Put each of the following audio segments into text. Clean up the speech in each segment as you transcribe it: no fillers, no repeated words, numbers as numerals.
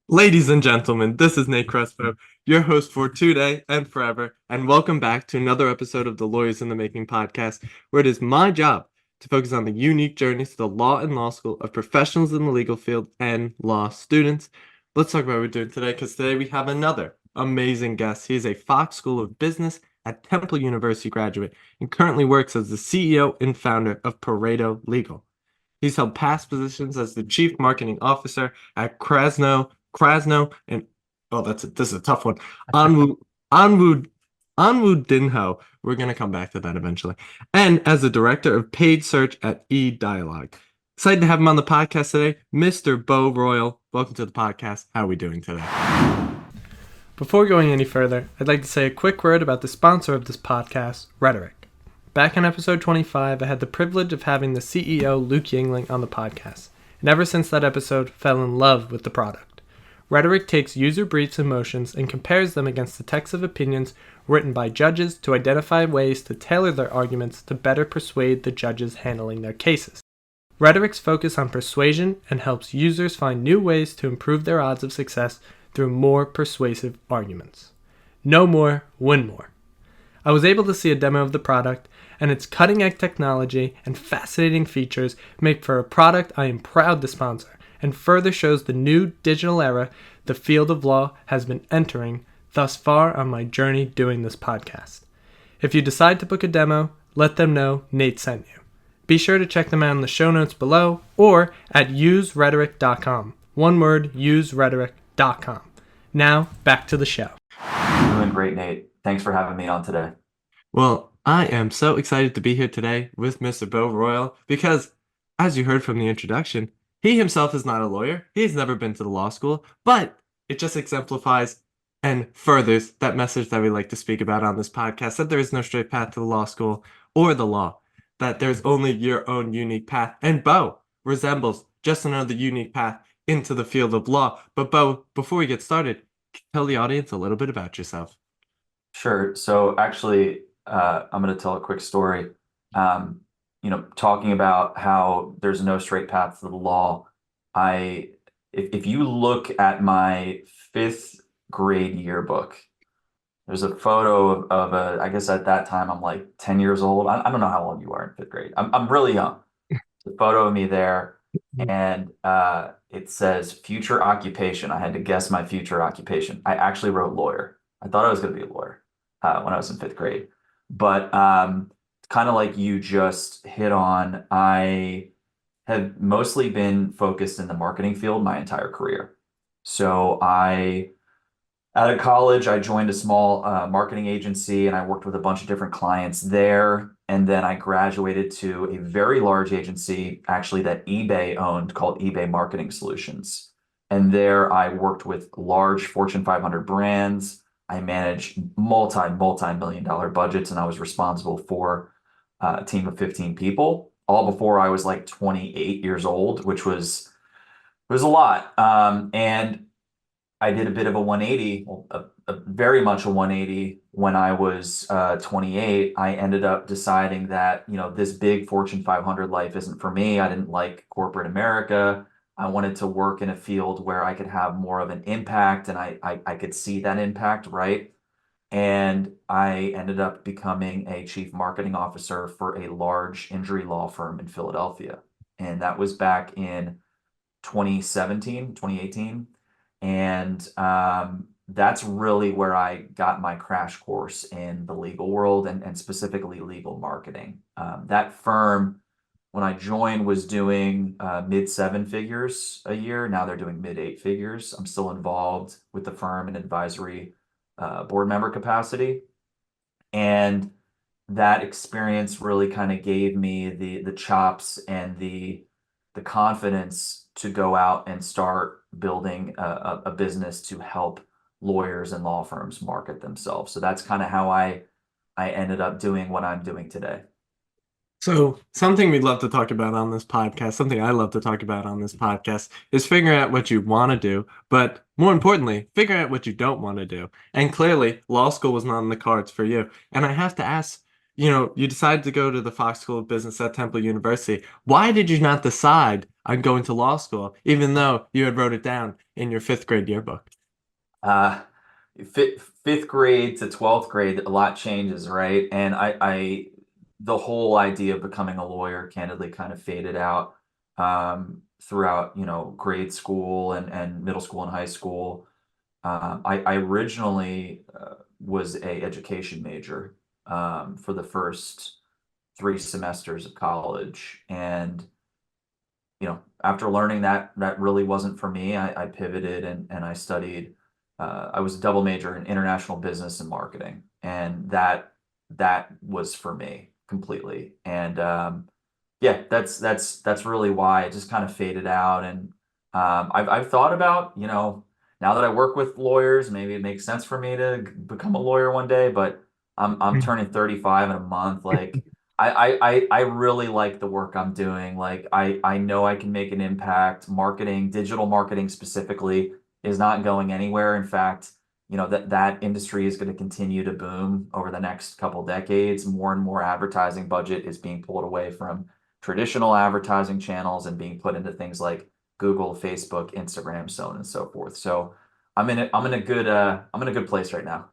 Ladies and gentlemen, this is Nate Krasno, your host for today and forever, and welcome back to another episode of the Lawyers in the Making podcast, where it is my job to focus on the unique journeys to the law and law school of professionals in the legal field and law students. Let's talk about what we're doing today, because today we have another amazing guest. He is a Fox School of Business at Temple University graduate and currently works as the CEO and founder of Pareto Legal. He's held past positions as the Chief Marketing Officer at Krasno, and this is a tough one. Onwud, Onwud, Onwudinjo. We're gonna come back to that eventually. And as the Director of Paid Search at eDialogue. Excited to have him on the podcast today, Mr. Beau Royal. Welcome to the podcast. How are we doing today? Before going any further, I'd like to say a quick word about the sponsor of this podcast, Rhetoric. Back in episode 25, I had the privilege of having the CEO, Luke Yingling, on the podcast, and ever since that episode, fell in love with the product. Rhetoric takes user briefs and motions and compares them against the text of opinions written by judges to identify ways to tailor their arguments to better persuade the judges handling their cases. Rhetoric's focus on persuasion and helps users find new ways to improve their odds of success through more persuasive arguments. Know more, win more. I was able to see a demo of the product, and its cutting-edge technology and fascinating features make for a product I am proud to sponsor, and further shows the new digital era the field of law has been entering thus far on my journey doing this podcast. If you decide to book a demo, let them know Nate sent you. Be sure to check them out in the show notes below or at userhetoric.com. One word, userhetoric.com. Now, back to the show. Doing great, Nate. Thanks for having me on today. Well, I am so excited to be here today with Mr. Beau Royal because, as you heard from the introduction, he himself is not a lawyer. He's never been to the law school, but it just exemplifies and furthers that message that we like to speak about on this podcast, that there is no straight path to the law school or the law, that there's only your own unique path. And Beau resembles just another unique path into the field of law. But Beau, before we get started, tell the audience a little bit about yourself. Sure. So actually, I'm going to tell a quick story. Talking about how there's no straight path to the law. If you look at my fifth grade yearbook, there's a photo of I guess at that time I'm like 10 years old. I don't know how old you are in fifth grade. I'm really young. The photo of me there, and it says future occupation. I had to guess my future occupation. I actually wrote lawyer. I thought I was going to be a lawyer when I was in fifth grade. But kind of like you just hit on, I have mostly been focused in the marketing field my entire career. So out of college, I joined a small marketing agency and I worked with a bunch of different clients there. And then I graduated to a very large agency, actually, that eBay owned, called eBay Marketing Solutions. And there I worked with large Fortune 500 brands. I managed multi-million dollar budgets, and I was responsible for a team of 15 people, all before I was like 28 years old, which was a lot. And I did a bit of a 180, very much a 180 when I was 28. I ended up deciding that, this big Fortune 500 life isn't for me. I didn't like corporate America. I wanted to work in a field where I could have more of an impact, and I could see that impact, right? And I ended up becoming a chief marketing officer for a large injury law firm in Philadelphia. And that was back in 2018. And that's really where I got my crash course in the legal world, and specifically legal marketing. That firm, when I joined, was doing mid seven figures a year. Now they're doing mid eight figures. I'm still involved with the firm in advisory board member capacity. And that experience really kind of gave me the chops and the confidence to go out and start building a business to help lawyers and law firms market themselves. So that's kind of how I ended up doing what I'm doing today. So something we'd love to talk about on this podcast, something I love to talk about on this podcast, is figuring out what you want to do, but more importantly, figuring out what you don't want to do. And clearly, law school was not in the cards for you. And I have to ask, you decided to go to the Fox School of Business at Temple University. Why did you not decide on going to law school, even though you had wrote it down in your fifth grade yearbook? Uh, fifth grade to 12th grade, a lot changes, right? And the whole idea of becoming a lawyer candidly kind of faded out throughout, grade school and middle school and high school. I originally was a education major for the first 3 semesters of college, and after learning that that really wasn't for me, I pivoted and I studied. I was a double major in international business and marketing, and that was for me completely. And yeah, that's really why it just kind of faded out. And I've thought about, now that I work with lawyers, maybe it makes sense for me to become a lawyer one day. But I'm turning 35 in a month. Like I really like the work I'm doing. Like I know I can make an impact. Marketing, digital marketing specifically, is not going anywhere. In fact, that industry is going to continue to boom over the next couple decades. More and more advertising budget is being pulled away from traditional advertising channels and being put into things like Google, Facebook, Instagram, so on and so forth. So I'm in a good place right now.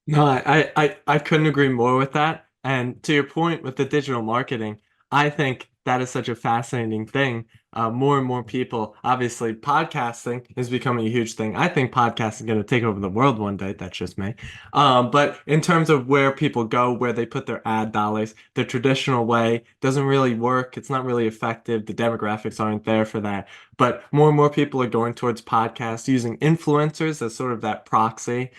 No, I couldn't agree more with that. And to your point with the digital marketing, I think that is such a fascinating thing. More and more people, obviously, podcasting is becoming a huge thing. I think podcasting is going to take over the world one day. That's just me. But in terms of where people go, where they put their ad dollars, the traditional way doesn't really work. It's not really effective. The demographics aren't there for that. But more and more people are going towards podcasts, using influencers as sort of that proxy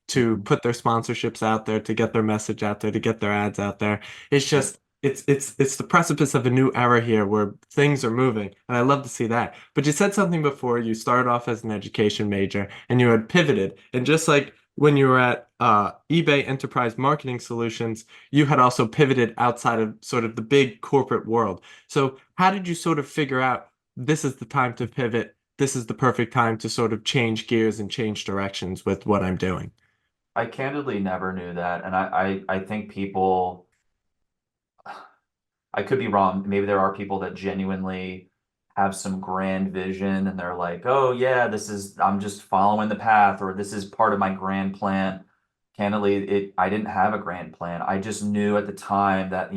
to Mhm. put their sponsorships out there, to get their message out there, to get their ads out there. It's Yep. just it's the precipice of a new era here where things are moving, and I love to see that. But you said something before, you started off as an education major and you had pivoted. And just like when you were at eBay Enterprise Marketing Solutions, you had also pivoted outside of sort of the big corporate world. So how did you sort of figure out this is the time to pivot? This is the perfect time to sort of change gears and change directions with what I'm doing. I candidly never knew that, and I think people. I could be wrong. Maybe there are people that genuinely have some grand vision and they're like, oh yeah, I'm just following the path, or this is part of my grand plan. Candidly, I didn't have a grand plan. I just knew at the time that,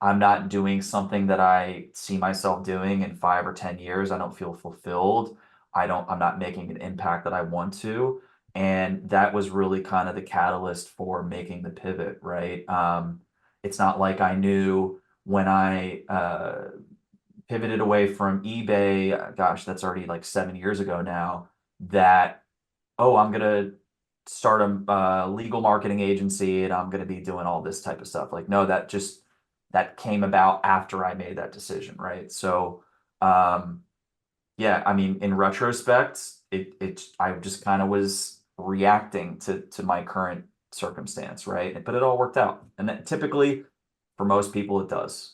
I'm not doing something that I see myself doing in 5 or 10 years. I don't feel fulfilled. I'm not making an impact that I want to. And that was really kind of the catalyst for making the pivot, right? It's not like I knew when I pivoted away from eBay, gosh, that's already like 7 years ago now, that, oh, I'm gonna start a legal marketing agency and I'm gonna be doing all this type of stuff. Like, no, that came about after I made that decision, right? So, um, yeah, I mean, in retrospect, I just kind of was reacting to my current circumstance, right? But it all worked out, and that typically, for most people, it does.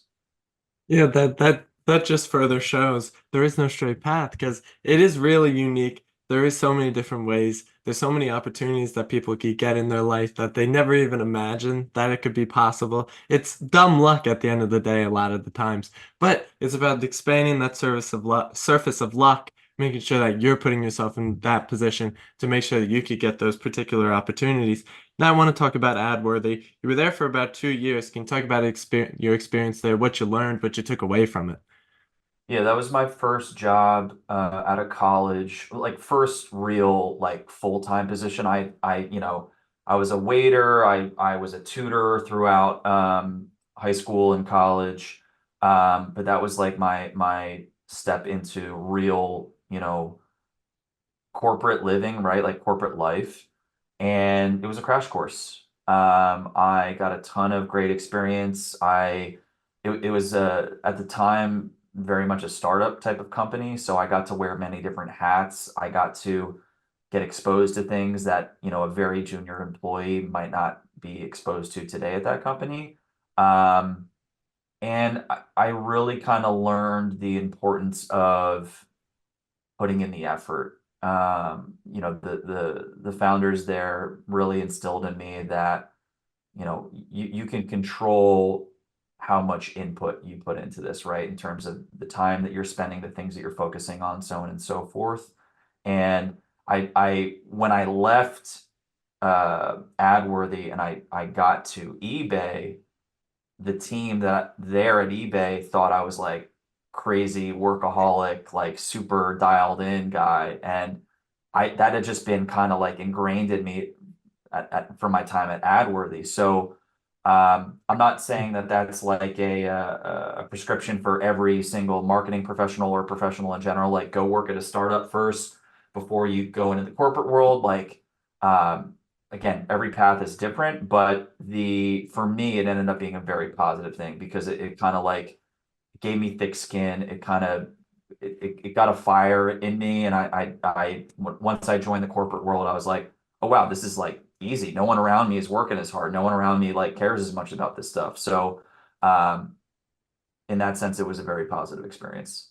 Yeah, that just further shows there is no straight path because it is really unique. There is so many different ways. There's so many opportunities that people could get in their life that they never even imagined that it could be possible. It's dumb luck at the end of the day a lot of the times, but it's about expanding that surface of luck, making sure that you're putting yourself in that position to make sure that you could get those particular opportunities. Now I want to talk about AdWorthy. You were there for about 2 years. Can you talk about your experience there, what you learned, what you took away from it? Yeah, that was my first job out of college, like first real like full-time position. I was a waiter, I was a tutor throughout high school and college. But that was like my step into real, corporate living, right? Like corporate life. And it was a crash course. I got a ton of great experience. It was at the time very much a startup type of company, so I got to wear many different hats. I got to get exposed to things that, a very junior employee might not be exposed to today at that company. And I really kind of learned the importance of putting in the effort. The founders there really instilled in me that you can control how much input you put into this, right? In terms of the time that you're spending, the things that you're focusing on, so on and so forth. And when I left AdWorthy and I got to eBay, the team that there at eBay thought I was like crazy workaholic, like super dialed in guy. And that had just been kind of like ingrained in me from my time at AdWorthy. So I'm not saying that that's like a prescription for every single marketing professional or professional in general. Like go work at a startup first before you go into the corporate world. Like again, every path is different, but for me, it ended up being a very positive thing because it kind of like gave me thick skin. It kind of it got a fire in me, and once I joined the corporate world, I was like, oh wow, this is like easy. No one around me is working as hard. No one around me like cares as much about this stuff. So, um, in that sense, it was a very positive experience.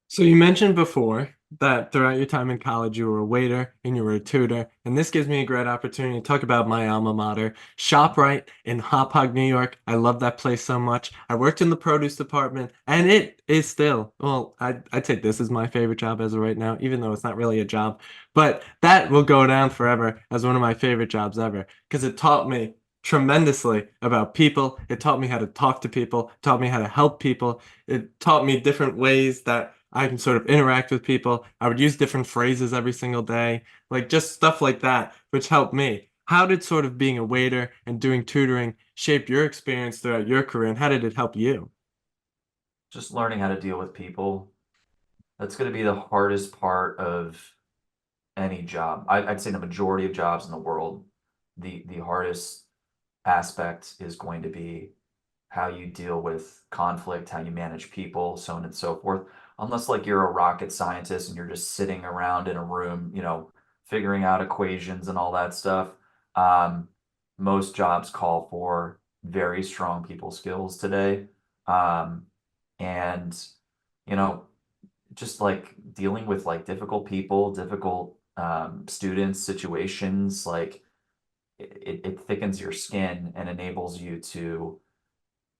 So you mentioned before that throughout your time in college you were a waiter and you were a tutor, and this gives me a great opportunity to talk about my alma mater, ShopRite in Hauppauge, New York. I love that place so much. I worked in the produce department, and it is still, well, I take this as my favorite job as of right now, even though it's not really a job, but that will go down forever as one of my favorite jobs ever because it taught me tremendously about people. It taught me how to talk to people, taught me how to help people. It taught me different ways that I can sort of interact with people. I would use different phrases every single day, like just stuff like that, which helped me. How did sort of being a waiter and doing tutoring shape your experience throughout your career, and how did it help you? Just learning how to deal with people. That's going to be the hardest part of any job. I'd say the majority of jobs in the world, the hardest aspect is going to be how you deal with conflict, how you manage people, so on and so forth. Unless like you're a rocket scientist and you're just sitting around in a room, figuring out equations and all that stuff. Um, Most jobs call for very strong people skills today. Um, and, you know, just like dealing with like difficult people, difficult students, situations, like it thickens your skin and enables you to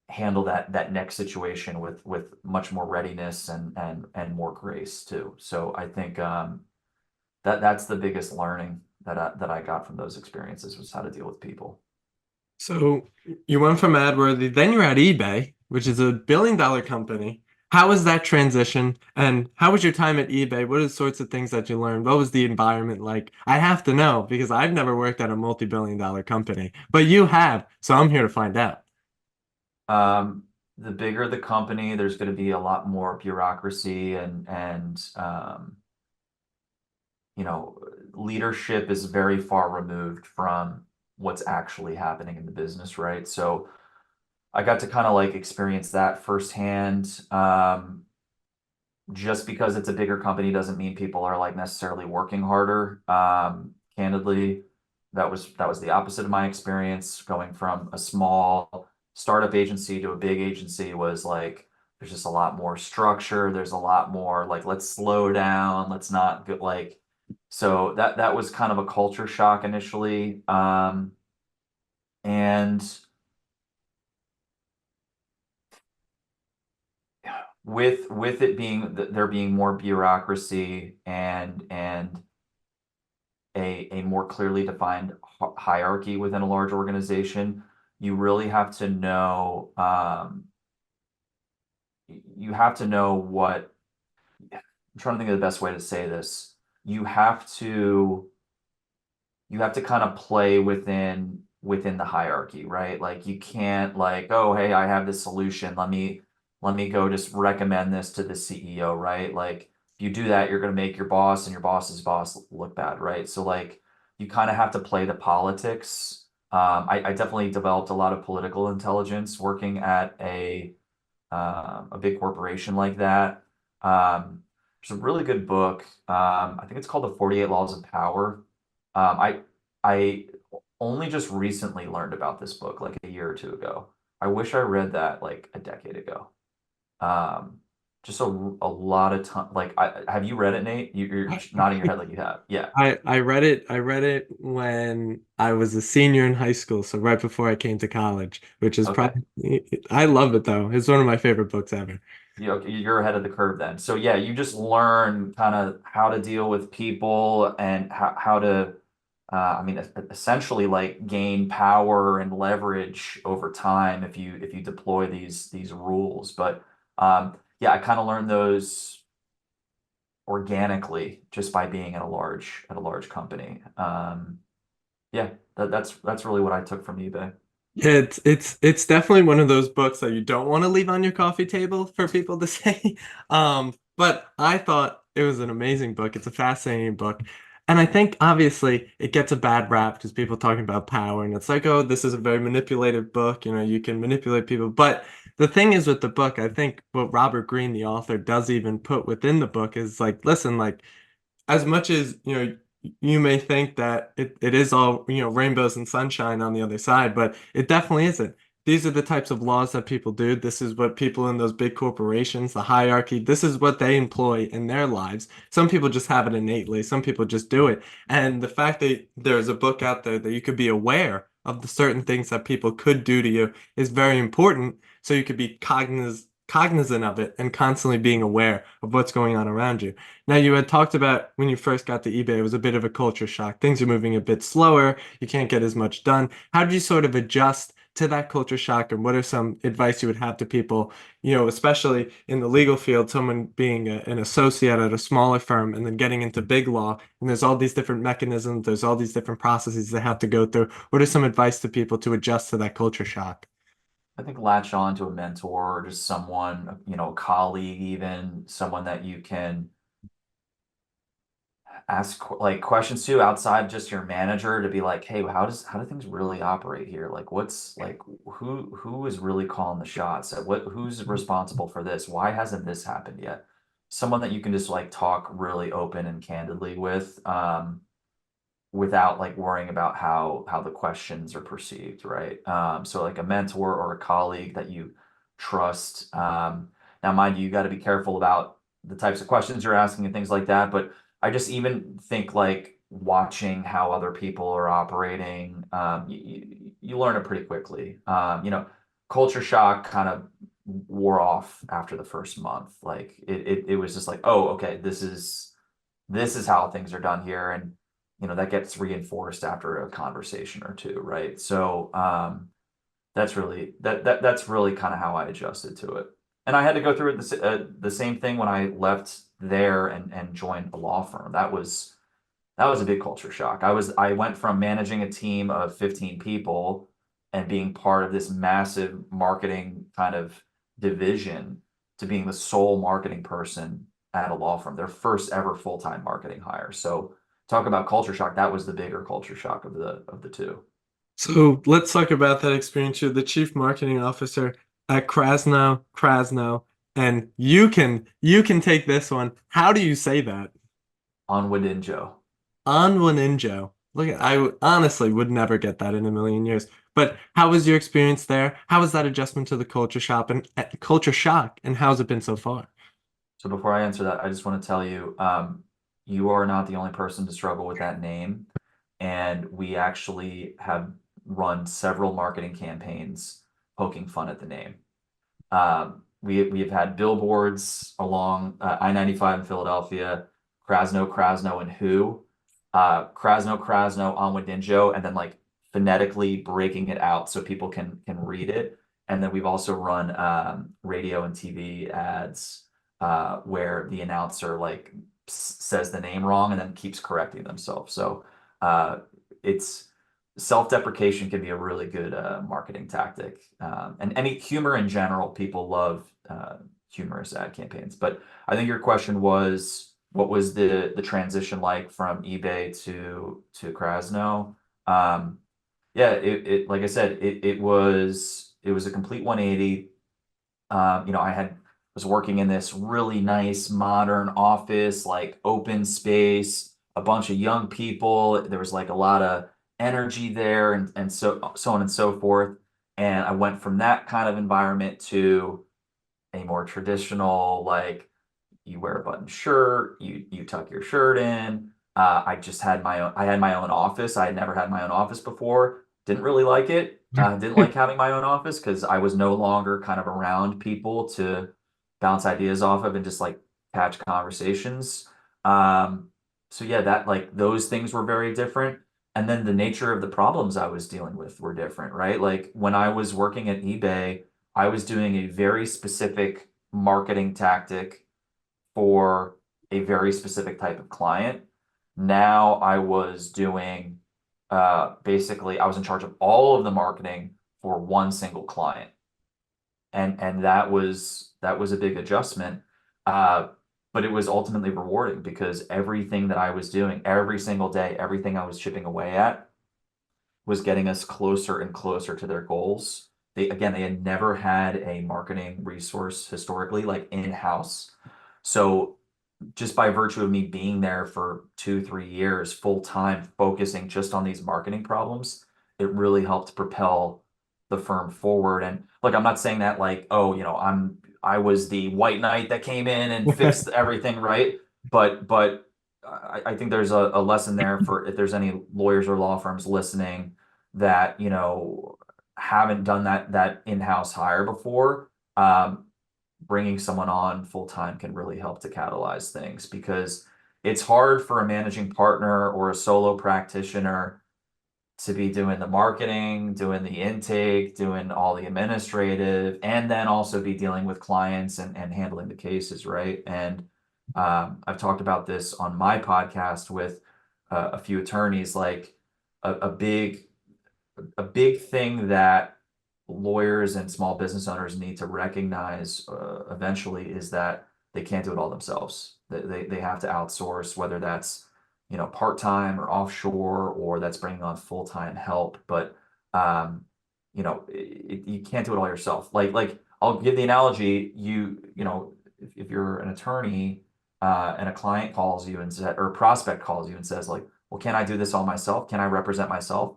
handle that next situation with much more readiness and more grace too. So I think that's the biggest learning that I got from those experiences was how to deal with people. So you went from AdWorthy, then you're at eBay, which is a billion-dollar company. How was that transition? And how was your time at eBay? What are the sorts of things that you learned? What was the environment like? I have to know because I've never worked at a multi-billion-dollar company, but you have, so I'm here to find out. The bigger the company, there's going to be a lot more bureaucracy and you know, leadership is very far removed from what's actually happening in the business, right? So I got to kind of like experience that firsthand. Just because it's a bigger company doesn't mean people are like necessarily working harder. Candidly, that was the opposite of my experience. Going from a small startup agency to a big agency was like there's just a lot more structure. There's a lot more like let's slow down. Let's not get like so that was kind of a culture shock initially. And with it being there being more bureaucracy and a more clearly defined hierarchy within a large organization, you really have to know you have to know what I'm trying to think of the best way to say this. You have to kind of play within the hierarchy, right? Like you can't like, oh, hey, I have this solution. Let me go just recommend this to the CEO, right? Like if you do that, you're going to make your boss and your boss's boss look bad, right? So like you kind of have to play the politics. I definitely developed a lot of political intelligence working at a big corporation like that. There's a really good book. I think it's called The 48 Laws of Power. I only just recently learned about this book, like a year or two ago. I wish I read that like a decade ago. Um, just a lot of time. Like, have you read it, Nate? You're nodding your head like you have. Yeah. I read it when I was a senior in high school, so right before I came to college, which is Okay. probably I love it though. It's one of my favorite books ever. Okay, you're ahead of the curve then. So yeah, you just learn kind of how to deal with people and how to, I mean, essentially like gain power and leverage over time if you deploy these rules. But yeah, I kind of learned those organically just by being at a large company. Yeah, that's really what I took from eBay. It's definitely one of those books that you don't want to leave on your coffee table for people to say. But I thought it was an amazing book. It's a fascinating book. And I think obviously it gets a bad rap because people talking about power and it's like, oh, this is a very manipulative book, you can manipulate people. But the thing is with the book, I think what Robert Greene, the author, does even put within the book is like, listen, like as much as you may think that it is all rainbows and sunshine on the other side, but it definitely isn't. These are the types of laws that people do. This is what people in those big corporations, the hierarchy, this is what they employ in their lives. Some people just have it innately, some people just do it. And the fact that there's a book out there that you could be aware of the certain things that people could do to you is very important. So you could be cognizant of it and constantly being aware of what's going on around you. Now, you had talked about when you first got to eBay, it was a bit of a culture shock. Things are moving a bit slower. You can't get as much done. How did you sort of adjust to that culture shock? And what are some advice you would have to people, especially in the legal field, someone being an associate at a smaller firm and then getting into big law, and there's all these different mechanisms, there's all these different processes they have to go through. What are some advice to people to adjust to that culture shock? I think latch on to a mentor or just someone, a colleague, even someone that you can ask like questions to outside just your manager to be like, hey, how do things really operate here? Like, what's like who is really calling the shots? Who's responsible for this? Why hasn't this happened yet? Someone that you can just like talk really open and candidly with. Without like worrying about how the questions are perceived, right? So like a mentor or a colleague that you trust. Now, mind you, you got to be careful about the types of questions you're asking and things like that. But I just even think like watching how other people are operating, you learn it pretty quickly. Culture shock kind of wore off after the first month. Like it was just like, oh, okay, this is how things are done here, and that gets reinforced after a conversation or two, right? So that's really kind of how I adjusted to it, and I had to go through it the same thing when I left there and joined a law firm. That was a big culture shock. I went from managing a team of 15 people and being part of this massive marketing kind of division to being the sole marketing person at a law firm, their first ever full-time marketing hire. So talk about culture shock. That was the bigger culture shock of the two. So let's talk about that experience. You're the chief marketing officer at Krasno, and you can take this one. How do you say that? Onwudinjo. Onwudinjo. Honestly would never get that in a million years. But how was your experience there? How was that adjustment to the culture shock, and how's it been so far? So before I answer that, I just want to tell you, you are not the only person to struggle with that name. And we actually have run several marketing campaigns poking fun at the name. We've had billboards along I-95 in Philadelphia, Krasno, and who, Krasno, Onwudinjo, and then like phonetically breaking it out so people can read it. And then we've also run radio and TV ads where the announcer like says the name wrong and then keeps correcting themselves. So it's self-deprecation can be a really good marketing tactic. And any humor in general, people love humorous ad campaigns. But I think your question was, what was the transition like from eBay to Krasno? Yeah, it like I said, it was a complete 180. I was working in this really nice modern office, like open space, a bunch of young people. There was like a lot of energy there and so on and so forth. And I went from that kind of environment to a more traditional, like you wear a button shirt, you tuck your shirt in. I had my own office. I had never had my own office before. Didn't really like it. Didn't like having my own office because I was no longer kind of around people to bounce ideas off of and just like catch conversations. Um, so yeah, that like those things were very different. And then the nature of the problems I was dealing with were different, right? Like when I was working at eBay, I was doing a very specific marketing tactic for a very specific type of client. Now I was doing basically I was in charge of all of the marketing for one single client. And that was a big adjustment. Uh, but it was ultimately rewarding because everything that I was doing every single day, everything I was chipping away at was getting us closer and closer to their goals. They had never had a marketing resource historically, like in-house. So just by virtue of me being there for 2, 3 years full time, focusing just on these marketing problems, it really helped propel the firm forward. And look, I'm not saying that like, oh, I was the white knight that came in and fixed everything, right? But I think there's a lesson there for if there's any lawyers or law firms listening that, haven't done that in-house hire before. Bringing someone on full time can really help to catalyze things because it's hard for a managing partner or a solo practitioner to be doing the marketing, doing the intake, doing all the administrative, and then also be dealing with clients and handling the cases, right? And I've talked about this on my podcast with a few attorneys, like a, a big a big thing that lawyers and small business owners need to recognize eventually is that they can't do it all themselves. They have to outsource, whether that's part-time or offshore, or that's bringing on full-time help. But you can't do it all yourself. Like I'll give the analogy. If you're an attorney and a client calls you and said, or a prospect calls you and says like, well, can I do this all myself? Can I represent myself?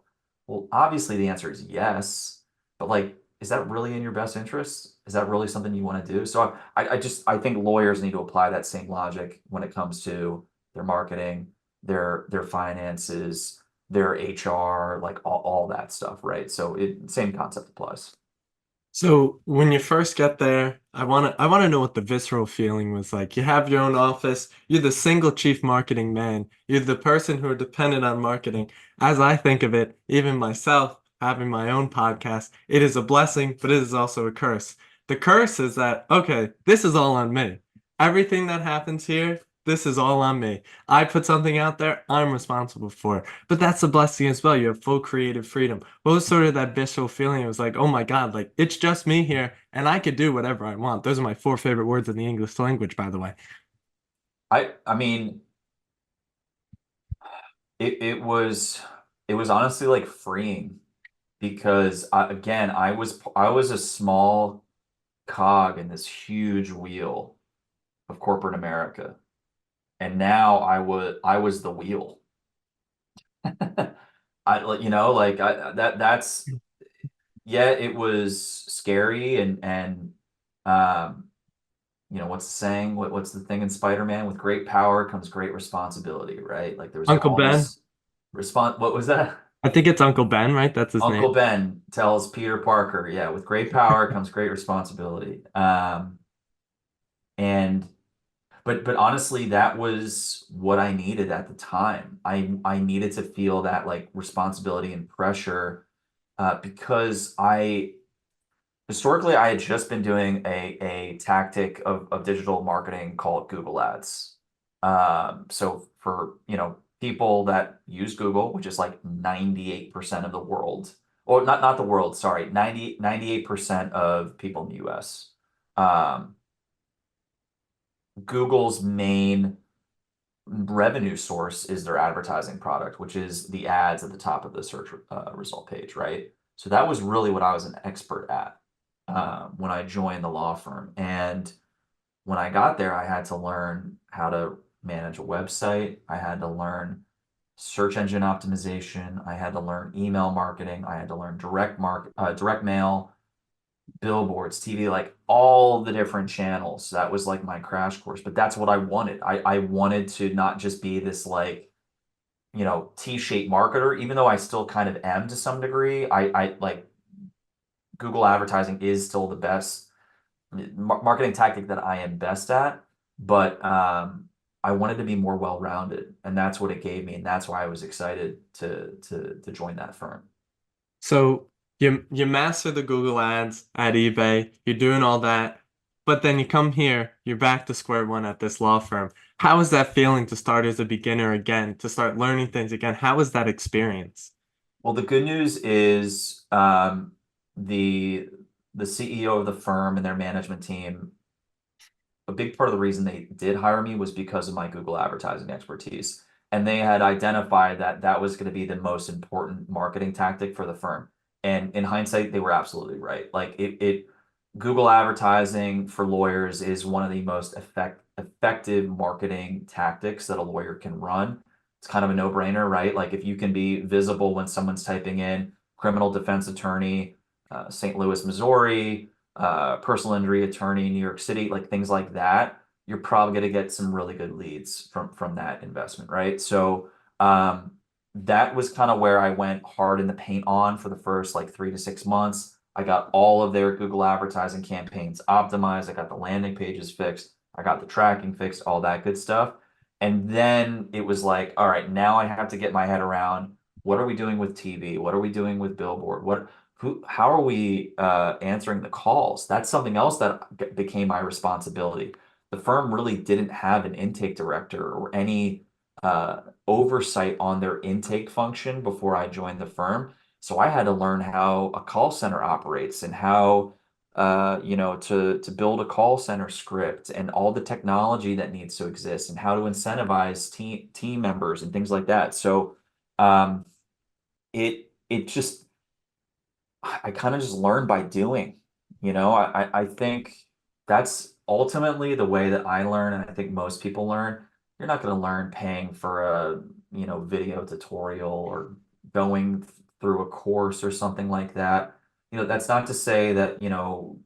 Well, obviously the answer is yes, but like, is that really in your best interest? Is that really something you want to do? So I think lawyers need to apply that same logic when it comes to their marketing, their finances, their HR, like all that stuff, right? So same concept applies. So when you first get there, I wanna know what the visceral feeling was like. You have your own office, you're the single chief marketing man, you're the person who are dependent on marketing. As I think of it, even myself having my own podcast, it is a blessing, but it is also a curse. The curse is that, okay, this is all on me. Everything that happens here, this is all on me. I put something out there, I'm responsible for it. But that's a blessing as well. You have full creative freedom. What was sort of that visceral feeling? It was like, oh my God, like it's just me here and I could do whatever I want. Those are my four favorite words in the English language, by the way. I mean, it was honestly like freeing because again, I was a small cog in this huge wheel of corporate America. And now I was the wheel. That's yeah, it was scary and um what's the saying? What's the thing in Spider-Man? With great power comes great responsibility, right? Like there was Uncle all Ben. this response. What was that? I think it's Uncle Ben, right? That's his name. Uncle Ben tells Peter Parker, yeah, with great power comes great responsibility. And but honestly, that was what I needed at the time. I needed to feel that like responsibility and pressure because I historically I had just been doing a tactic of digital marketing called Google Ads. So for people that use Google, which is like 98% of the world, or not the world, sorry, 98% of people in the US. Um, Google's main revenue source is their advertising product, which is the ads at the top of the search result page, right? So that was really what I was an expert at when I joined the law firm. And when I got there, I had to learn how to manage a website. I had to learn search engine optimization. I had to learn email marketing. I had to learn direct mail. billboards, TV, like all the different channels. That was like my crash course. But that's what I wanted. I wanted to not just be this like, T-shaped marketer, even though I still kind of am to some degree. I like Google advertising is still the best marketing tactic that I am best at, but I wanted to be more well-rounded, and that's what it gave me, and that's why I was excited to join that firm. So you master the Google ads at eBay, you're doing all that, but then you come here, you're back to square one at this law firm. How is that feeling to start as a beginner again, to start learning things again? How was that experience? Well, the good news is the the CEO of the firm and their management team, a big part of the reason they did hire me was because of my Google advertising expertise. And they had identified that that was going to be the most important marketing tactic for the firm. And in hindsight, they were absolutely right. Like Google advertising for lawyers is one of the most effective marketing tactics that a lawyer can run. It's kind of a no-brainer, right? Like if you can be visible when someone's typing in criminal defense attorney, St. Louis, Missouri, personal injury attorney in New York City, like things like that, you're probably going to get some really good leads from that investment, right? So that was kind of where I went hard in the paint on for the first like 3 to 6 months. I got all of their Google advertising campaigns optimized. I got the landing pages fixed. I got the tracking fixed, all that good stuff. And then it was like, all right, now I have to get my head around what are we doing with TV? What are we doing with billboard? How are we answering the calls? That's something else that became my responsibility. The firm really didn't have an intake director or any oversight on their intake function before I joined the firm. So I had to learn how a call center operates and how to build a call center script and all the technology that needs to exist and how to incentivize team members and things like that. So um, it just I kind of just learn by doing. I think that's ultimately the way that I learn, and I think most people learn. You're not going to learn paying for a, video tutorial or going through a course or something like that. That's not to say that,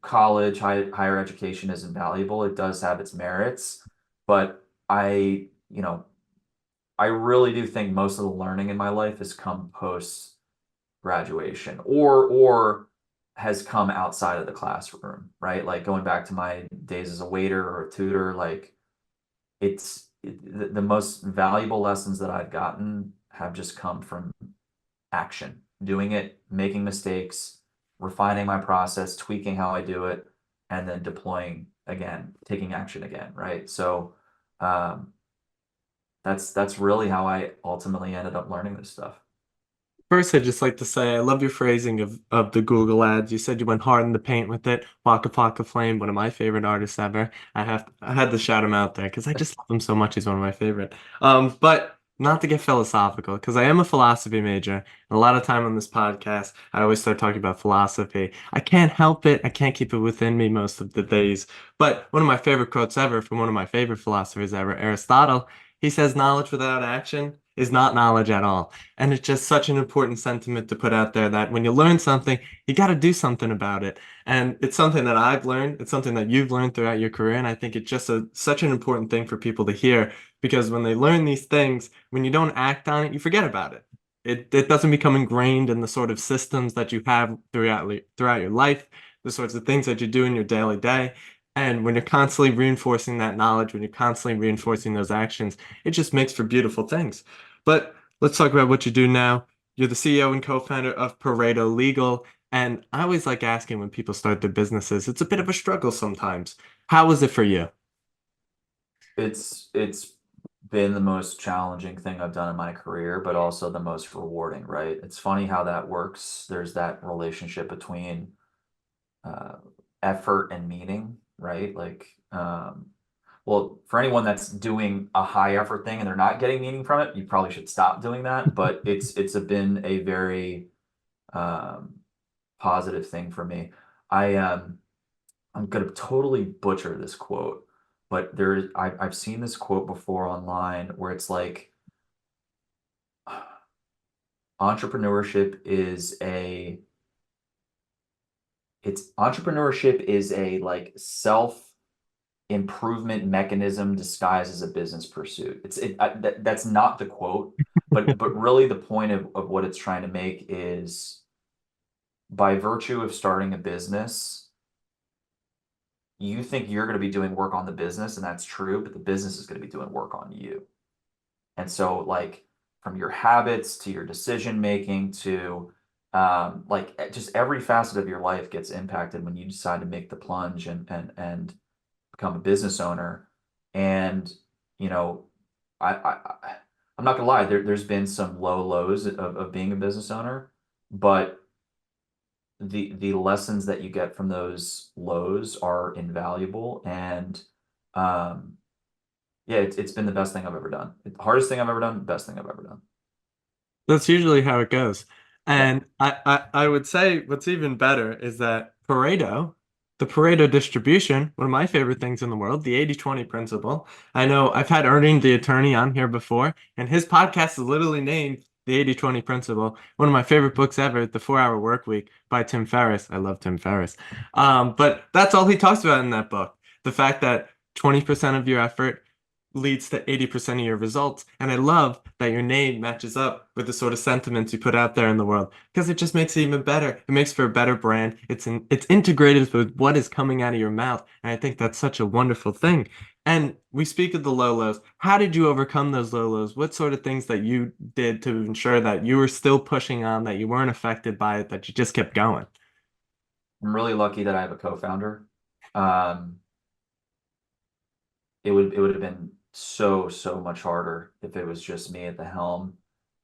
college, higher education isn't valuable. It does have its merits, but I really do think most of the learning in my life has come post graduation or has come outside of the classroom, right? Like going back to my days as a waiter or a tutor, like the most valuable lessons that I've gotten have just come from action, doing it, making mistakes, refining my process, tweaking how I do it, and then deploying again, taking action again, right? So um, that's really how I ultimately ended up learning this stuff. First, I'd just like to say I love your phrasing of the Google ads. You said you went hard in the paint with it. Waka Flocka Flame, one of my favorite artists ever. I had to shout him out there because I just love him so much. He's one of my favorite. But not to get philosophical, because I am a philosophy major. And a lot of time on this podcast, I always start talking about philosophy. I can't help it. I can't keep it within me most of the days. But one of my favorite quotes ever from one of my favorite philosophers ever, Aristotle, he says, knowledge without action is not knowledge at all. And it's just such an important sentiment to put out there that when you learn something, you got to do something about it. And it's something that I've learned. It's something that you've learned throughout your career. And I think it's just such an important thing for people to hear because when they learn these things, when you don't act on it, you forget about it. It doesn't become ingrained in the sort of systems that you have throughout your life, the sorts of things that you do in your daily day. And when you're constantly reinforcing that knowledge, when you're constantly reinforcing those actions, it just makes for beautiful things. But let's talk about what you do now. You're the CEO and co-founder of Pareto Legal. And I always like asking when people start their businesses, it's a bit of a struggle sometimes. How was it for you? It's been the most challenging thing I've done in my career, but also the most rewarding, right? It's funny how that works. There's that relationship between uh, effort and meaning, right? Like, well, for anyone that's doing a high effort thing and they're not getting meaning from it, you probably should stop doing that. But been a very um, positive thing for me. I I'm gonna totally butcher this quote, but I've seen this quote before online where it's like entrepreneurship is it's entrepreneurship is a like self improvement mechanism disguised as a business pursuit. That's not the quote, but really the point of what it's trying to make is by virtue of starting a business, you think you're going to be doing work on the business, and that's true, but the business is going to be doing work on you. And so, like, from your habits to your decision making to just every facet of your life gets impacted when you decide to make the plunge and become a business owner. And you know, I'm not gonna lie, there's been some low lows of being a business owner, but the lessons that you get from those lows are invaluable. And um yeah, it's been the best thing I've ever done. The hardest thing I've ever done, best thing I've ever done. That's usually how it goes. Yeah. And I would say what's even better is that Pareto, the Pareto distribution, one of my favorite things in the world, the 80/20 principle. I know I've had Ernie the attorney on here before, and his podcast is literally named the 80/20 principle. One of my favorite books ever, The 4 Hour Work Week by Tim Ferriss. I love Tim Ferriss. But that's all he talks about in that book. The fact that 20% of your effort leads to 80% of your results. And I love that your name matches up with the sort of sentiments you put out there in the world because it just makes it even better. It makes for a better brand. It's integrated with what is coming out of your mouth. And I think that's such a wonderful thing. And we speak of the low lows. How did you overcome those low lows? What sort of things that you did to ensure that you were still pushing on, that you weren't affected by it, that you just kept going? I'm really lucky that I have a co-founder. Um, it would have been so much harder if it was just me at the helm.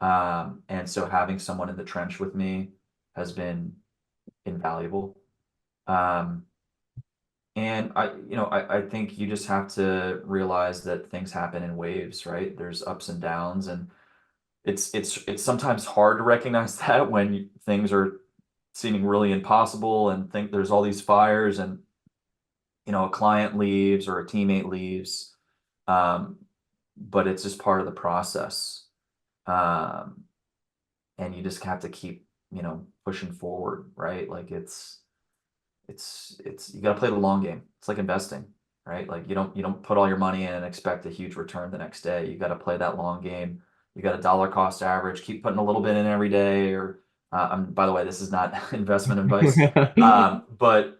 And so having someone in the trench with me has been invaluable. Um, and I think you just have to realize that things happen in waves, right? There's ups and downs, and it's sometimes hard to recognize that when things are seeming really impossible and think there's all these fires and a client leaves or a teammate leaves. Um, but it's just part of the process. Um, and you just have to keep, pushing forward, right? Like it's you got to play the long game. It's like investing, right? Like you don't put all your money in and expect a huge return the next day. You got to play that long game. You got a dollar cost average. Keep putting a little bit in every day. Or by the way, this is not investment advice, but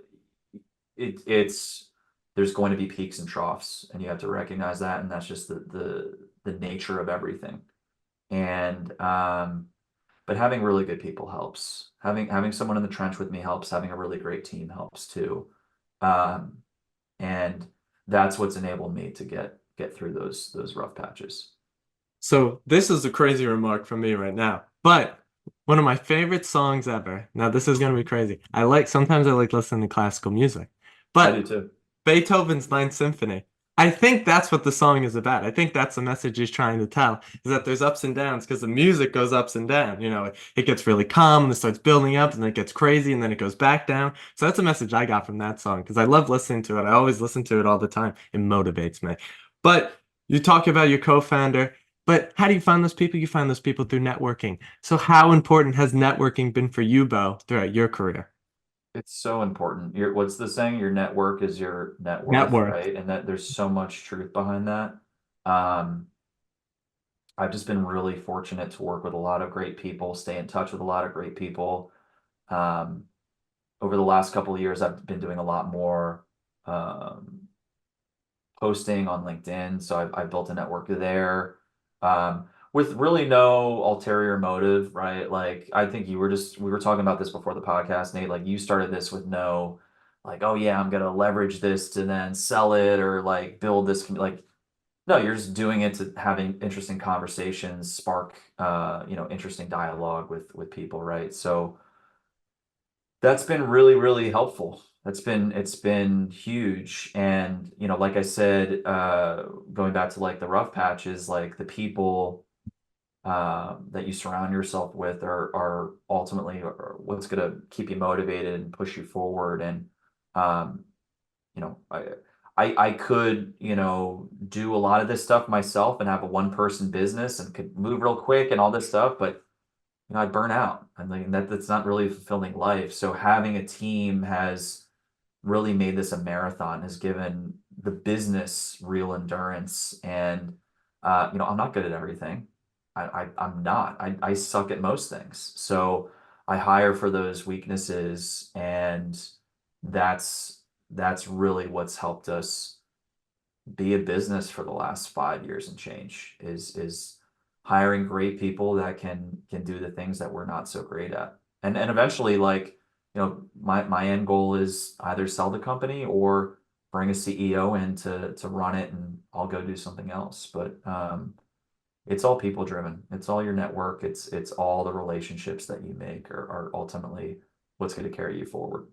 it's there's going to be peaks and troughs, and you have to recognize that, and that's just the nature of everything. And but having really good people helps. Having someone in the trench with me helps. Having a really great team helps too. Um, and that's what's enabled me to get through those rough patches. So this is a crazy remark from me right now, but one of my favorite songs ever. Now this is gonna be crazy. Sometimes I like listening to classical music, I do but too. Beethoven's Ninth Symphony. I think that's what the song is about. I think that's the message he's trying to tell, is that there's ups and downs because the music goes ups and down. It gets really calm and it starts building up and then it gets crazy and then it goes back down. So that's a message I got from that song because I love listening to it. I always listen to it all the time. It motivates me. But you talk about your co-founder, but how do you find those people? You find those people through networking. So how important has networking been for you, Bo, throughout your career? It's so important. What's the saying? Your network is your net worth, Network. right? And that there's so much truth behind that. Um, I've just been really fortunate to work with a lot of great people, stay in touch with a lot of great people. Um, Over the last couple of years, I've been doing a lot more posting on LinkedIn. So I've built a network there with really no ulterior motive, right? Like, I think we were talking about this before the podcast, Nate. Like, you started this with no, like, oh yeah, I'm going to leverage this to then sell it or like build this, like, no, you're just doing it to having interesting conversations, spark, interesting dialogue with people, right? So that's been really helpful. It's been huge. And like I said, going back to like the rough patches, like the people that you surround yourself with are ultimately what's going to keep you motivated and push you forward. And um, you know, I could, do a lot of this stuff myself and have a one person business and could move real quick and all this stuff, but I burn out. I'm like, that's not really a fulfilling life. So having a team has really made this a marathon, has given the business real endurance. And I'm not good at everything. I'm not. I suck at most things. So I hire for those weaknesses, and that's that's really what's helped us be a business for the last 5 years and change is hiring great people that can do the things that we're not so great at. And eventually, like, my end goal is either sell the company or bring a CEO in to run it, and I'll go do something else. But it's all people driven. It's all your network. It's all the relationships that you make are ultimately what's going to carry you forward.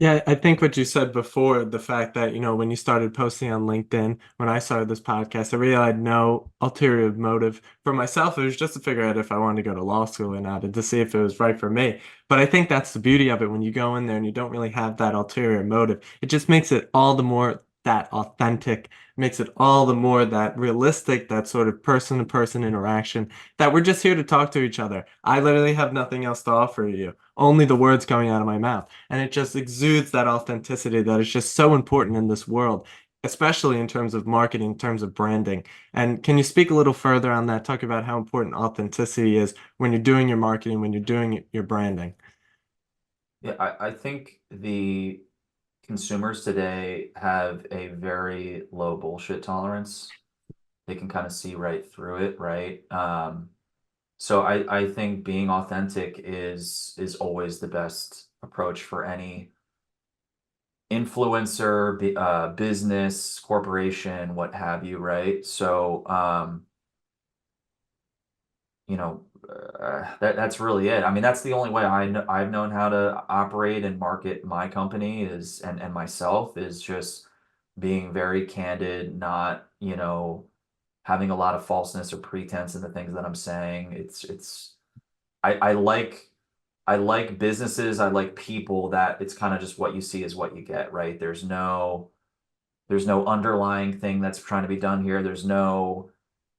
Yeah, I think what you said before, the fact that, when you started posting on LinkedIn, when I started this podcast, I really had no ulterior motive for myself. It was just to figure out if I wanted to go to law school or not and to see if it was right for me. But I think that's the beauty of it when you go in there and you don't really have that ulterior motive. It just makes it all the more that authentic, makes it all the more that realistic, that sort of person to person interaction, that we're just here to talk to each other. I literally have nothing else to offer you, only the words coming out of my mouth. And it just exudes that authenticity that is just so important in this world, especially in terms of marketing, in terms of branding. And can you speak a little further on that? Talk about how important authenticity is when you're doing your marketing, when you're doing your branding. Yeah, I think the consumers today have a very low bullshit tolerance. They can kind of see right through it, right? So I think being authentic is always the best approach for any influencer, business, corporation, what have you, right? So that's really it. I mean, that's the only way I've known how to operate and market my company is and myself is just being very candid, not, having a lot of falseness or pretense in the things that I'm saying. I like businesses, I like people that it's kind of just what you see is what you get, right? There's no underlying thing that's trying to be done here. There's no,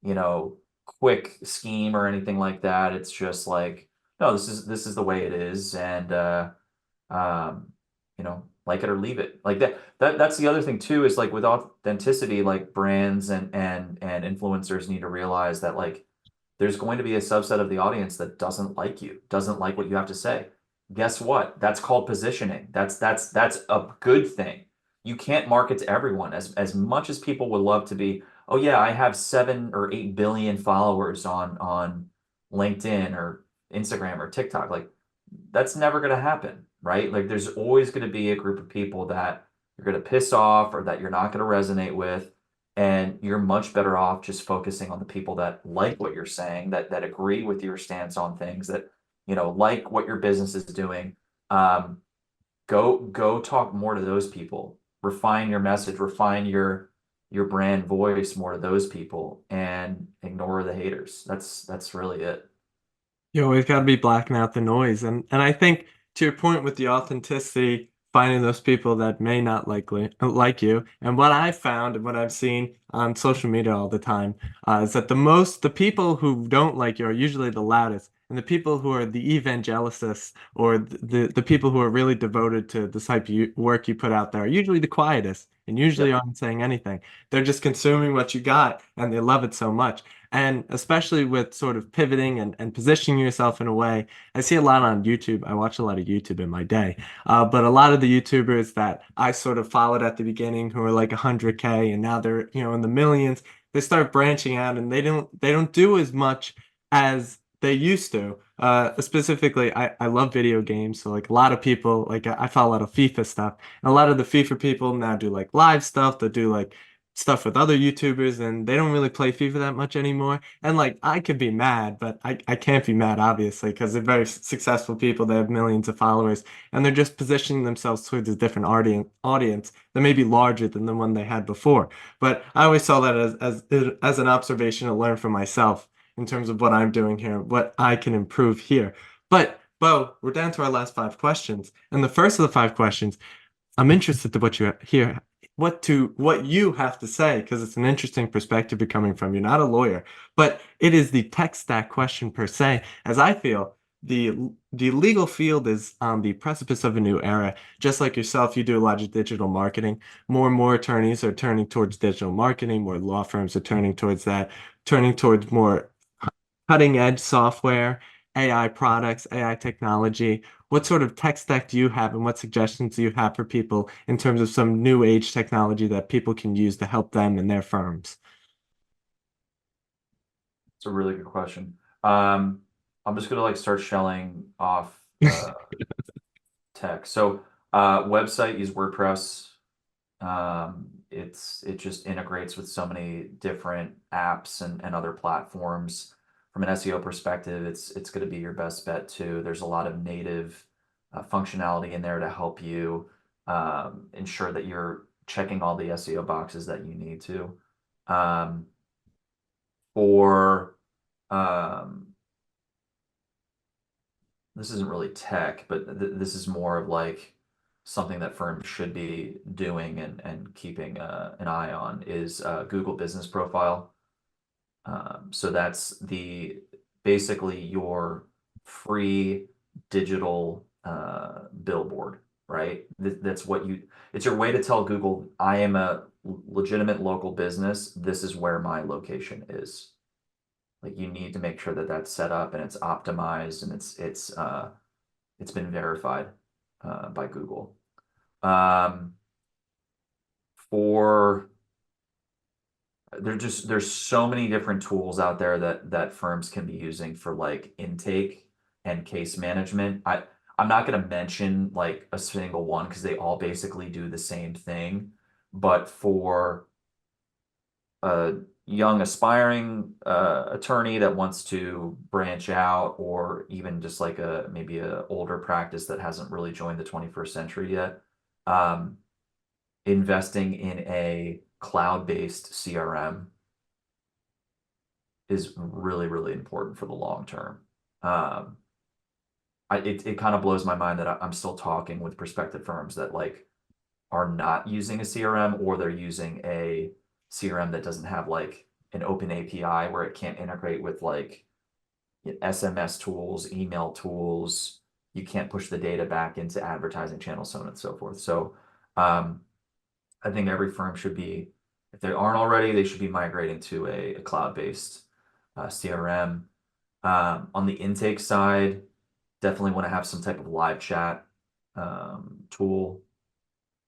you know, quick scheme or anything like that. It's just like, no, this is the way it is, and like it or leave it. Like that's the other thing too, is like with authenticity, like brands and influencers need to realize that like there's going to be a subset of the audience that doesn't like you, doesn't like what you have to say. Guess what? That's called positioning. That's a good thing. You can't market to everyone. As much as people would love to be, oh yeah, I have 7 or 8 billion followers on LinkedIn or Instagram or TikTok. Like that's never going to happen, right? Like there's always going to be a group of people that you're going to piss off or that you're not going to resonate with, and you're much better off just focusing on the people that like what you're saying, that agree with your stance on things, that like what your business is doing. um, go talk more to those people, refine your message, refine your brand voice more to those people, and ignore the haters. That's really it. You always got to be blacking out the noise. And I think to your point with the authenticity, finding those people that may not like you. And what I've found and what I've seen on social media all the time is that the people who don't like you are usually the loudest. And the people who are the evangelicists or the people who are really devoted to the type of work you put out there are usually the quietest and usually Yep. aren't saying anything. They're just consuming what you got and they love it so much. And especially with sort of pivoting and positioning yourself in a way, I see a lot on YouTube. I watch a lot of YouTube in my day. But a lot of the YouTubers that I sort of followed at the beginning who are like 100K and now they're, in the millions, they start branching out and they don't do as much as they used to. Specifically, I love video games. So like a lot of people, like I follow a lot of FIFA stuff. And a lot of the FIFA people now do like live stuff. They do like stuff with other YouTubers and they don't really play FIFA that much anymore. And like I could be mad, but I can't be mad obviously because they're very successful people. They have millions of followers and they're just positioning themselves towards a different audience that may be larger than the one they had before. But I always saw that as an observation to learn from myself in terms of what I'm doing here, what I can improve here. But Bo, we're down to our last five questions. And the first of the five questions, I'm interested to what you hear what you have to say, because it's an interesting perspective you're coming from. You're not a lawyer, but it is the tech stack question per se, as I feel the legal field is on the precipice of a new era. Just like yourself, you do a lot of digital marketing. More and more attorneys are turning towards digital marketing, more law firms are turning towards that, turning towards more cutting edge software, AI products, AI technology. What sort of tech stack do you have, and what suggestions do you have for people in terms of some new age technology that people can use to help them and their firms? It's a really good question. I'm just gonna like start shelling off tech. So website, use WordPress. It just integrates with so many different apps and other platforms. From an SEO perspective, it's going to be your best bet too. There's a lot of native functionality in there to help you ensure that you're checking all the SEO boxes that you need to. Um, for this isn't really tech, but this is more of like something that firms should be doing and keeping an eye on is Google Business Profile. So that's the basically your free digital billboard, right? That's what it's your way to tell Google, I am a legitimate local business. This is where my location is. Like you need to make sure that that's set up and it's optimized and it's been verified by Google. Um, for there's so many different tools out there that firms can be using for like intake and case management. I'm not going to mention like a single one because they all basically do the same thing. But for a young aspiring attorney that wants to branch out, or even just like a maybe a older practice that hasn't really joined the 21st century yet, um, investing in a cloud-based CRM is really, really important for the long term. Um, it kind of blows my mind that I'm still talking with prospective firms that like are not using a CRM, or they're using a CRM that doesn't have like an open API where it can't integrate with like SMS tools, email tools. You can't push the data back into advertising channels, so on and so forth. So um, I think every firm should be, if they aren't already, they should be migrating to a cloud-based CRM. On the intake side, definitely want to have some type of live chat tool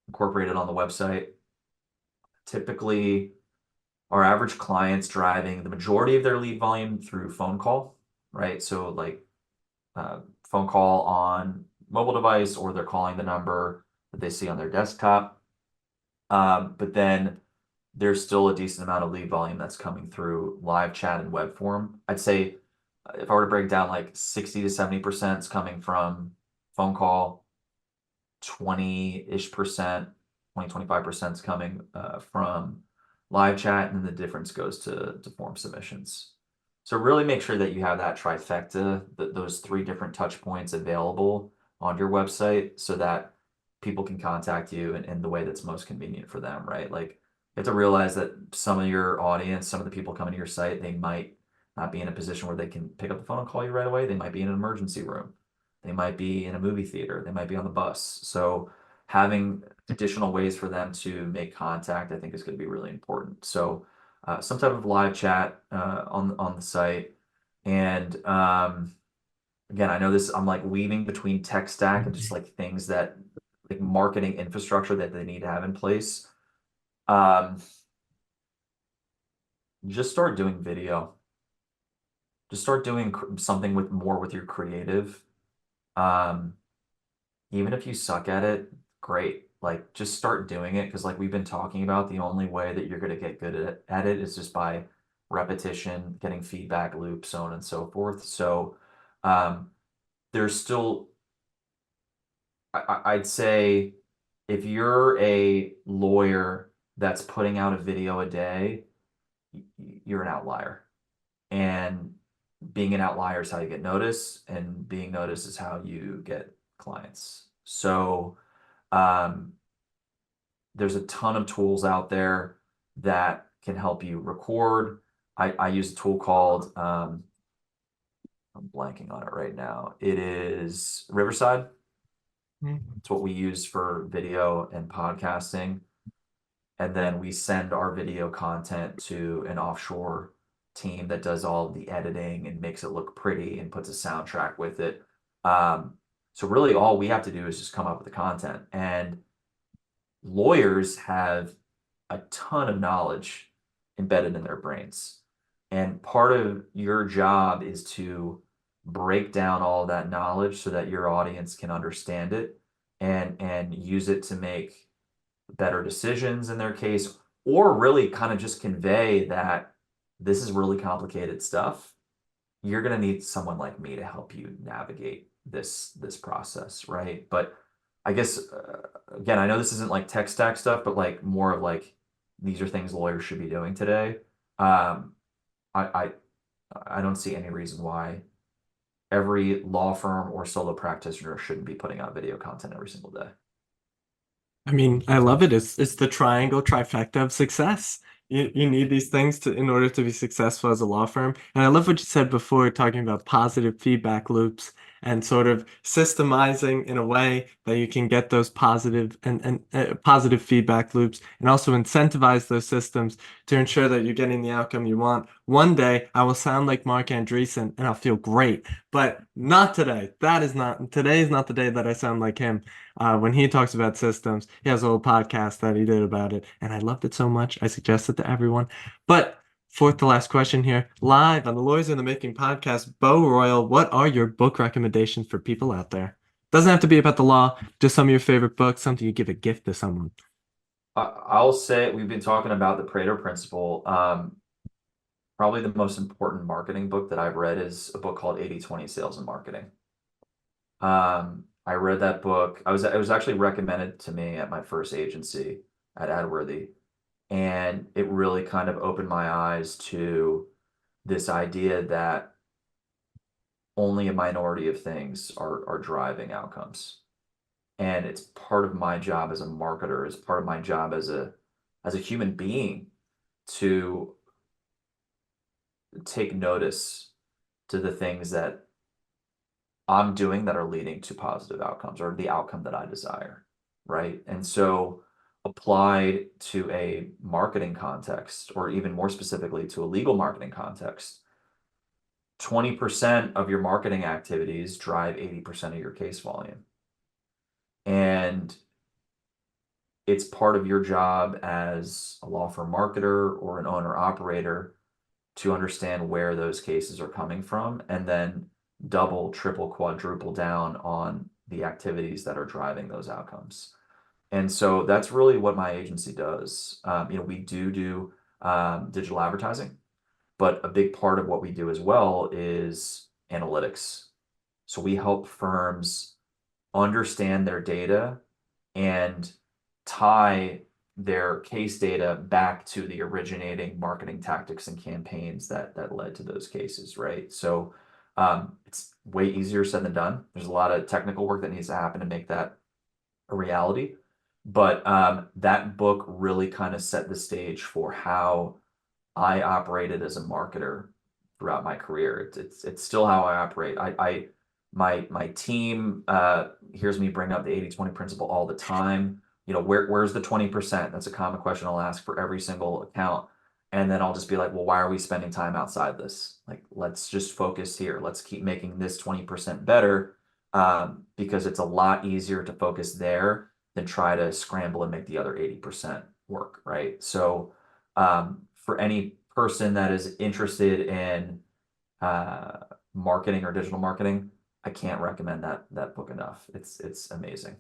incorporated on the website. Typically, our average client's driving the majority of their lead volume through phone call, right? So like phone call on mobile device, or they're calling the number that they see on their desktop. But then there's still a decent amount of lead volume that's coming through live chat and web form. I'd say if I were to break down, like 60 to 70% is coming from phone call, 20-ish%, 25% is coming from live chat, and then the difference goes to form submissions. So really make sure that you have that trifecta, those three different touch points available on your website so that people can contact you in the way that's most convenient for them, right? Like you have to realize that some of your audience, some of the people coming to your site, they might not be in a position where they can pick up the phone and call you right away. They might be in an emergency room. They might be in a movie theater. They might be on the bus. So having additional ways for them to make contact, I think, is going to be really important. So some type of live chat on the site. And again, I know this, I'm like weaving between tech stack and just like things that like marketing infrastructure that they need to have in place. Just start doing video. Just start doing something with more with your creative. Um, Even if you suck at it, great. Like just start doing it, because like we've been talking about, the only way that you're going to get good at it is just by repetition, getting feedback loops, so on and so forth. So um, there's still, I'd say, if you're a lawyer that's putting out a video a day, you're an outlier. And being an outlier is how you get noticed, and being noticed is how you get clients. So um, there's a ton of tools out there that can help you record. I use a tool called I'm blanking on it right now. It is Riverside. Mhm. It's what we use for video and podcasting. And then we send our video content to an offshore team that does all the editing and makes it look pretty and puts a soundtrack with it. Um, so really all we have to do is just come up with the content. And lawyers have a ton of knowledge embedded in their brains. And part of your job is to break down all of that knowledge so that your audience can understand it and use it to make better decisions in their case, or really kind of just convey that this is really complicated stuff. You're going to need someone like me to help you navigate this process, right? But I guess again, I know this isn't like tech stack stuff, but like more of like these are things lawyers should be doing today. Um, I I don't see any reason why every law firm or solo practitioner shouldn't be putting out video content every single day. I mean, I love it. It's the triangle trifecta of success. You need these things to in order to be successful as a law firm. And I love what you said before, talking about positive feedback loops and sort of systemizing in a way that you can get those positive feedback loops and also incentivize those systems to ensure that you're getting the outcome you want. One day I will sound like Mark Andreessen and I'll feel great, but not today. Today is not the day that I sound like him. When he talks about systems, he has a whole podcast that he did about it, and I loved it so much. I suggest it to everyone. But fourth to last question here, live on the Lawyers in the Making podcast, Bo Royal, what are your book recommendations for people out there? Doesn't have to be about the law, just some of your favorite books, something you give a gift to someone. I'll say we've been talking about the Pareto principle. Probably the most important marketing book that I've read is a book called 80/20 Sales and Marketing. I read that book. It was actually recommended to me at my first agency at AdWorthy, and it really kind of opened my eyes to this idea that only a minority of things are driving outcomes. And it's part of my job as a marketer, it's part of my job as a human being to take notice to the things that I'm doing that are leading to positive outcomes or the outcome that I desire, right? And so applied to a marketing context, or even more specifically to a legal marketing context, 20% of your marketing activities drive 80% of your case volume. And it's part of your job as a law firm marketer or an owner operator to understand where those cases are coming from and then double, triple, quadruple down on the activities that are driving those outcomes. And so that's really what my agency does. We do digital advertising, but a big part of what we do as well is analytics. So we help firms understand their data and tie their case data back to the originating marketing tactics and campaigns that led to those cases, right? So it's way easier said than done. There's a lot of technical work that needs to happen to make that a reality. But that book really kind of set the stage for how I operated as a marketer throughout my career. It's still how I operate. My team hears me bring up the 80/20 principle all the time. Where's the 20%? That's a common question I'll ask for every single account. And then I'll just be like, well, why are we spending time outside this? Like, let's just focus here. Let's keep making this 20% better, because it's a lot easier to focus there than try to scramble and make the other 80% work, right? So for any person that is interested in marketing or digital marketing, I can't recommend that book enough. It's amazing.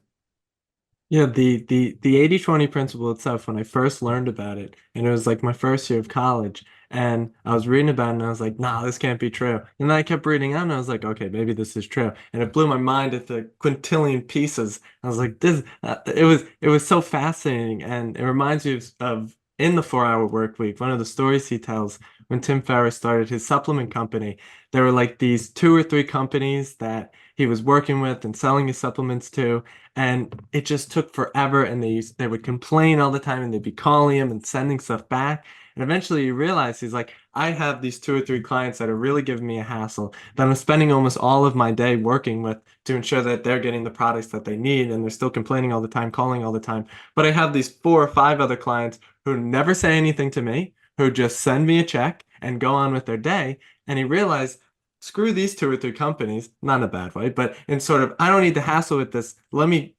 Yeah, the 80/20 principle itself, when I first learned about it, and it was like my first year of college, and I was reading about it and I was like, nah, this can't be true. And then I kept reading on and I was like, okay, maybe this is true. And it blew my mind into quintillion pieces. I was like, it was so fascinating. And it reminds me of in the 4 Hour Work Week, one of the stories he tells when Tim Ferriss started his supplement company, there were like these two or three companies that he was working with and selling his supplements to, and it just took forever. And they would complain all the time, and they'd be calling him and sending stuff back. And eventually, he realized he's like, I have these two or three clients that are really giving me a hassle that I'm spending almost all of my day working with to ensure that they're getting the products that they need, and they're still complaining all the time, calling all the time. But I have these four or five other clients who never say anything to me, who just send me a check and go on with their day. And he realized, screw these two or three companies, not in a bad way, but in sort of, I don't need to hassle with this. Let me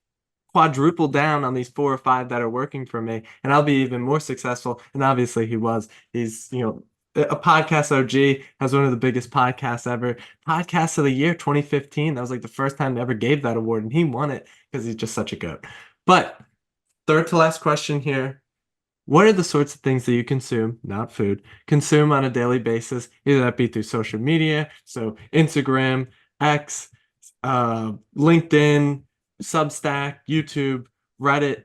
quadruple down on these four or five that are working for me, and I'll be even more successful. And obviously, he was. He's, a podcast OG, has one of the biggest podcasts ever. Podcast of the year 2015. That was like the first time they ever gave that award, and he won it because he's just such a goat. But third to last question here. What are the sorts of things that you consume, not food, consume on a daily basis, either that be through social media, so Instagram, X, LinkedIn, Substack, YouTube, Reddit,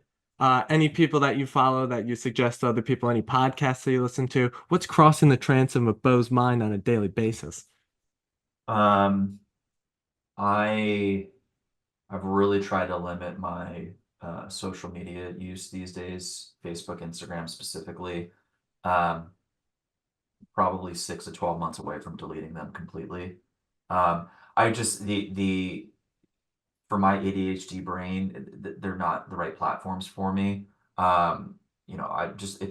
any people that you follow that you suggest to other people, any podcasts that you listen to? What's crossing the transom of Bo's mind on a daily basis? Um, I I've really tried to limit my social media use these days, Facebook, Instagram specifically. Um, Probably 6 to 12 months away from deleting them completely. I just the for my ADHD brain, they're not the right platforms for me. I just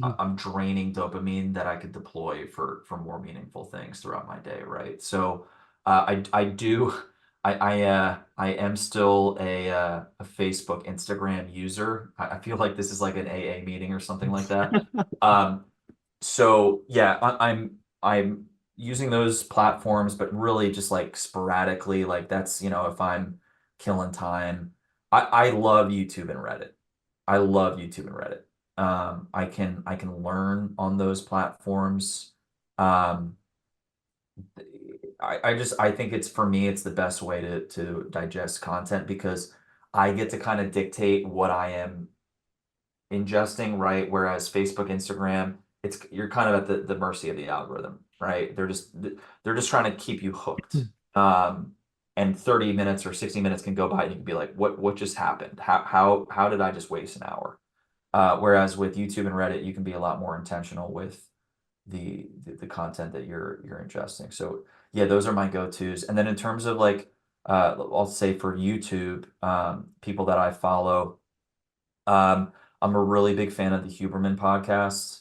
I'm draining dopamine that I could deploy for more meaningful things throughout my day, right? So I do I am still a Facebook, Instagram user. I feel like this is like an AA meeting or something like that. Um, so yeah, I'm using those platforms, but really just like sporadically. Like that's, if I'm killing time. I love YouTube and Reddit. I love YouTube and Reddit. I can learn on those platforms. Um, I think it's for me, it's the best way to digest content because I get to kind of dictate what I am ingesting, right? Whereas Facebook, Instagram, you're kind of at the mercy of the algorithm, right? They're just trying to keep you hooked. And 30 minutes or 60 minutes can go by and you can be like, what just happened? How did I just waste an hour? Whereas with YouTube and Reddit, you can be a lot more intentional with the content that you're ingesting. So yeah, those are my go-tos. And then in terms of like I'll say for YouTube, people that I follow, I'm a really big fan of the Huberman podcast.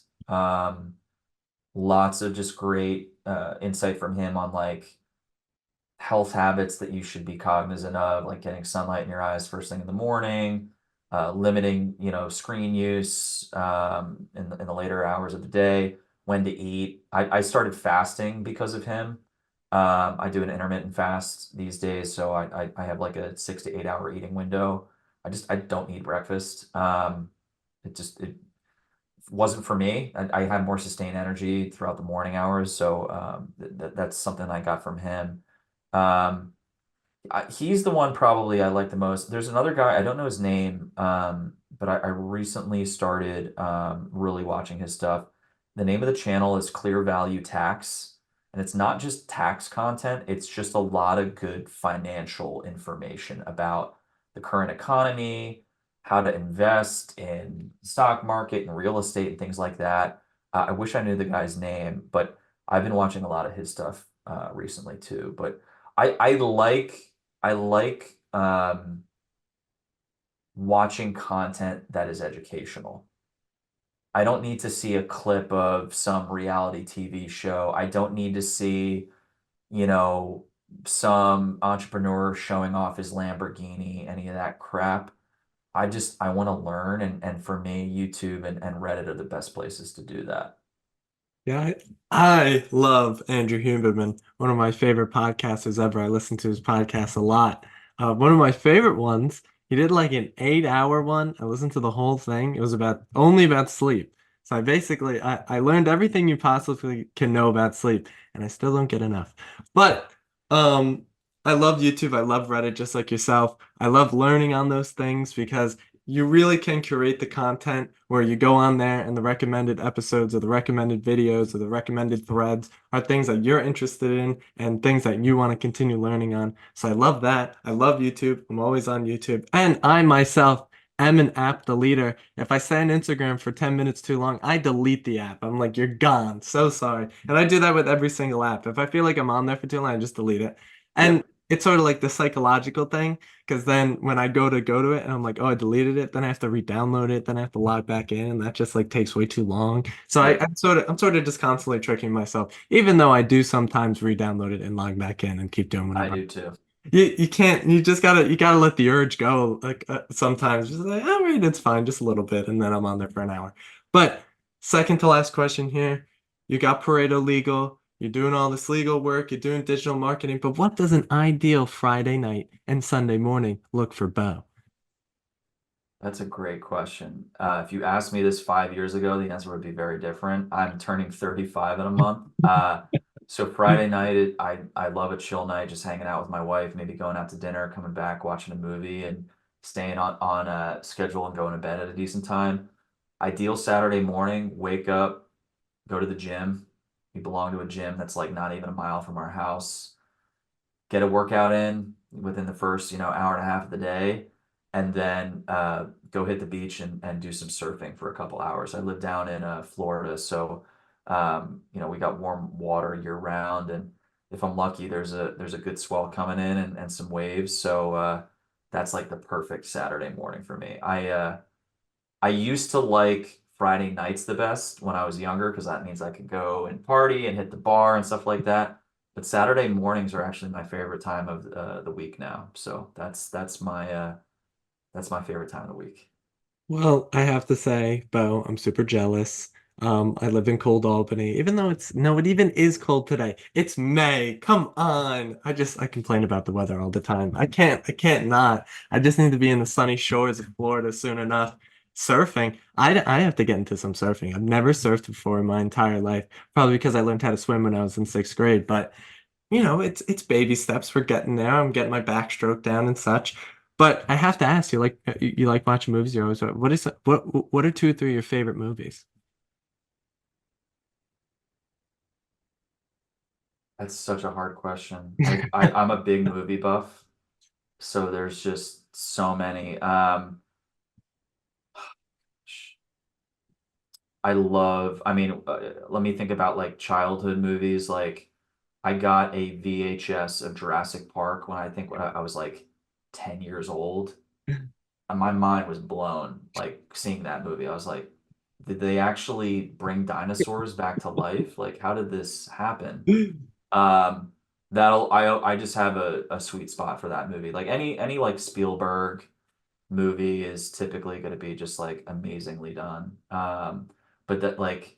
Lots of just great insight from him on like health habits that you should be cognizant of, like getting sunlight in your eyes first thing in the morning, limiting, screen use in the later hours of the day, when to eat. I started fasting because of him. I do an intermittent fast these days, so I have like a 6 to 8 hour eating window. I don't eat breakfast. It wasn't for me. I had more sustained energy throughout the morning hours, so that's something I got from him. Um, he's the one probably I like the most. There's another guy, I don't know his name, but I recently started really watching his stuff. The name of the channel is Clear Value Tax, and it's not just tax content, it's just a lot of good financial information about the current economy, how to invest in stock market and real estate and things like that. I wish I knew the guy's name, but I've been watching a lot of his stuff recently too. But I like watching content that is educational. I don't need to see a clip of some reality TV show. I don't need to see, you know, some entrepreneur showing off his Lamborghini, any of that crap. I want to learn, and for me, YouTube and Reddit are the best places to do that. Yeah, I love Andrew Huberman, one of my favorite podcasters ever. I listen to his podcast a lot. One of my favorite ones, he did like an 8 hour one. I listened to the whole thing. It was only about sleep. So I learned everything you possibly can know about sleep, and I still don't get enough. But um, I love YouTube. I love Reddit just like yourself. I love learning on those things because you really can curate the content where you go on there and the recommended episodes or the recommended videos or the recommended threads are things that you're interested in and things that you want to continue learning on. So I love that. I love YouTube. I'm always on YouTube. And I myself am an app deleter. If I stay on Instagram for 10 minutes too long, I delete the app. I'm like, you're gone. So sorry. And I do that with every single app. If I feel like I'm on there for too long, I just delete it. And Yep, it's sort of like the psychological thing. Because then when I go to it and I'm like, oh, I deleted it, then I have to re-download it, then I have to log back in, and that just like takes way too long. So yep, I'm sort of just constantly tricking myself, even though I do sometimes re-download it and log back in and keep doing I whatever. do too. You can't you gotta let the urge go like sometimes just like all right it's fine just a little bit and then I'm on there for an hour. But second to last question here, you got Pareto legal, you're doing all this legal work, you're doing digital marketing, but what does an ideal Friday night and Sunday morning look for Bo? That's a great question. If you asked me this 5 years ago, the answer would be very different. I'm turning 35 in a month. So Friday night, I love a chill night, just hanging out with my wife, maybe going out to dinner, coming back, watching a movie, and staying on a schedule and going to bed at a decent time. Ideal Saturday morning, wake up, go to the gym. We belong to a gym that's like not even a mile from our house. Get a workout in within the first, hour and a half of the day, and then go hit the beach and do some surfing for a couple hours. I live down in Florida, so we got warm water year round, and if I'm lucky, there's a good swell coming in and some waves. So that's like the perfect Saturday morning for me. I used to like Friday nights the best when I was younger because that means I could go and party and hit the bar and stuff like that. But Saturday mornings are actually my favorite time of the week now. So that's my favorite time of the week. Well, I have to say, Bo, I'm super jealous. I live in cold Albany, even though it's no, it even is cold today. It's May. Come on. I complain about the weather all the time. I can't not. I just need to be in the sunny shores of Florida soon enough. Surfing. I have to get into some surfing. I've never surfed before in my entire life, probably because I learned how to swim when I was in sixth grade. But it's baby steps for getting there. I'm getting my backstroke down and such. But I have to ask you, like you like watching movies, you're always what are two or three of your favorite movies? That's such a hard question. I'm a big movie buff, so there's just so many. I mean, let me think about like childhood movies. Like, I got a VHS of Jurassic Park when I was like 10 years old. And my mind was blown, like seeing that movie. I was like, did they actually bring dinosaurs back to life? Like, how did this happen? Um, I just have a sweet spot for that movie. Like any like Spielberg movie is typically going to be just like amazingly done. But that like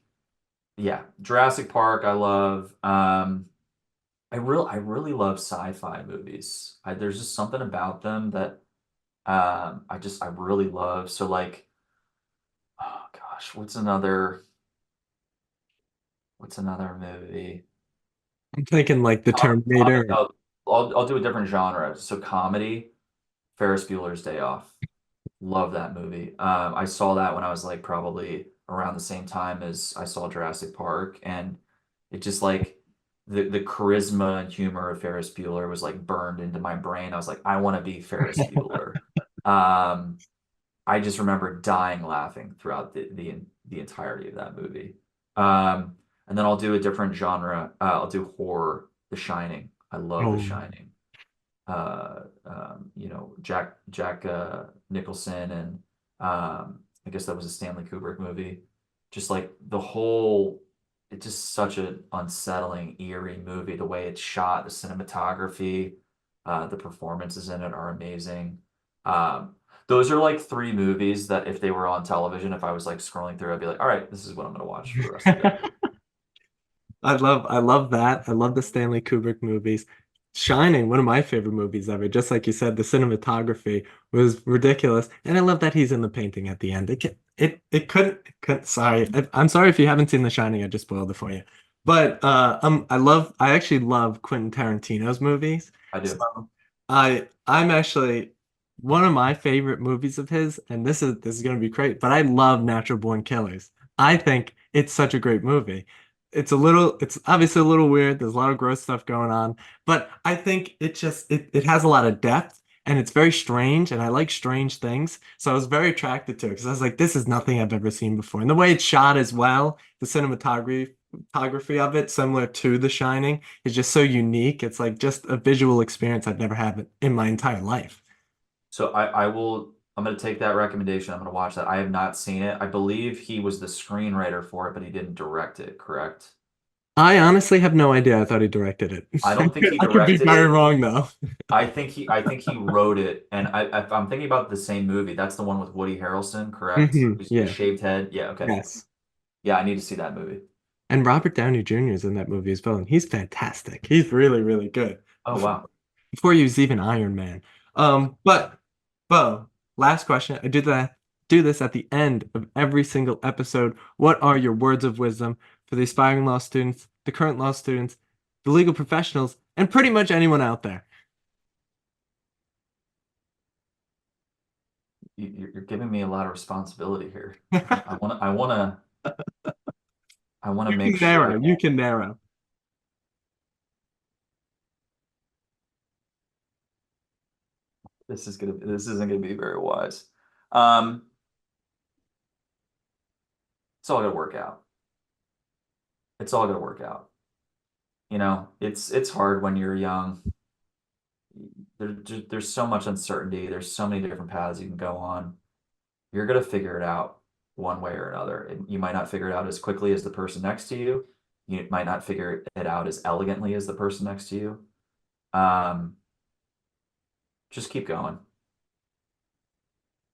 yeah, Jurassic Park I love. I really love sci-fi movies. There's just something about them that I really love. So like oh gosh, what's another movie? I'm thinking like The Terminator. I'll do a different genre. So comedy, Ferris Bueller's Day Off. Love that movie. I saw that when I was like probably around the same time as I saw Jurassic Park, and it just like the charisma and humor of Ferris Bueller was like burned into my brain. I was like, I want to be Ferris Bueller. Um, I just remember dying laughing throughout the entirety of that movie. And then I'll do a different genre. I'll do horror, The Shining. I love The Oh, Shining. Jack Nicholson, and I guess that was a Stanley Kubrick movie. Just like it's just such an unsettling, eerie movie. The way it's shot, the cinematography, the performances in it are amazing. Um, those are like three movies that if they were on television, if I was like scrolling through, I'd be like, all right, this is what I'm gonna watch for the rest of the day. I love that. I love the Stanley Kubrick movies. Shining, one of my favorite movies ever. Just like you said, the cinematography was ridiculous, and I love that he's in the painting at the end. Sorry, I'm sorry if you haven't seen The Shining. I just spoiled it for you. But I actually love Quentin Tarantino's movies. I So do. I'm actually one of my favorite movies of his, and this is gonna be great, but I love Natural Born Killers. I think it's such a great movie. It's obviously a little weird. There's a lot of gross stuff going on, but I think it has a lot of depth and it's very strange, and I like strange things. So I was very attracted to it because I was like, this is nothing I've ever seen before. And the way it's shot as well, the cinematography of it, similar to The Shining, is just so unique. It's like just a visual experience I've never had in my entire life. So I'm going to take that recommendation. I'm going to watch that. I have not seen it. I believe he was the screenwriter for it, but he didn't direct it, correct? I honestly have no idea. I thought he directed it. I don't think he I could be directed very it. wrong though. I think he wrote it, and I'm thinking about the same movie. That's the one with Woody Harrelson, correct? The Yeah. shaved head. Yeah, okay. Yes. Yeah, I need to see that movie. And Robert Downey Jr. is in that movie as well, and he's fantastic. He's really, really good. Oh Before, wow. before he was even Iron Man. But Bo, last question. I do this at the end of every single episode. What are your words of wisdom for the aspiring law students, the current law students, the legal professionals, and pretty much anyone out there? You're giving me a lot of responsibility here. I want to You make can narrow. sure You can narrow. this isn't gonna be very wise. Um, it's all gonna work out. It's all gonna work out. It's hard when you're young. There's so much uncertainty. There's so many different paths you can go on. You're gonna figure it out one way or another. And you might not figure it out as quickly as the person next to you. You might not figure it out as elegantly as the person next to you. Um, just keep going.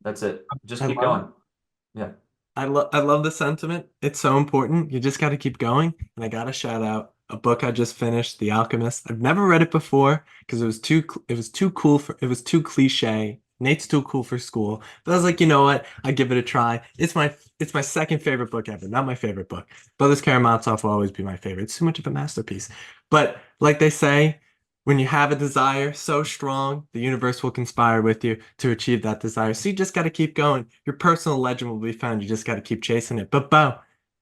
That's it. Just I keep love it. going. Yeah. I love the sentiment. It's so important. You just got to keep going. And I got to shout out a book I just finished, The Alchemist. I've never read it before because it was too cool for it was too cliche. Nate's too cool for school. But I was like, you know what? I give it a try. It's my second favorite book ever, not my favorite book. Brothers Karamazov will always be my favorite. It's too much of a masterpiece. But like they say, when you have a desire so strong, the universe will conspire with you to achieve that desire. So you just got to keep going. Your personal legend will be found. You just got to keep chasing it. But Bo,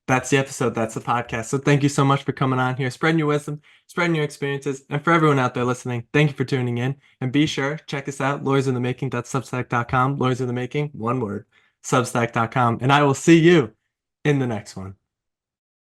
that's the episode. That's the podcast. So thank you so much for coming on here, spreading your wisdom, spreading your experiences. And for everyone out there listening, thank you for tuning in. And be sure, check us out, lawyersinthemaking.substack.com. Lawyers in the Making, one word, substack.com. And I will see you in the next one.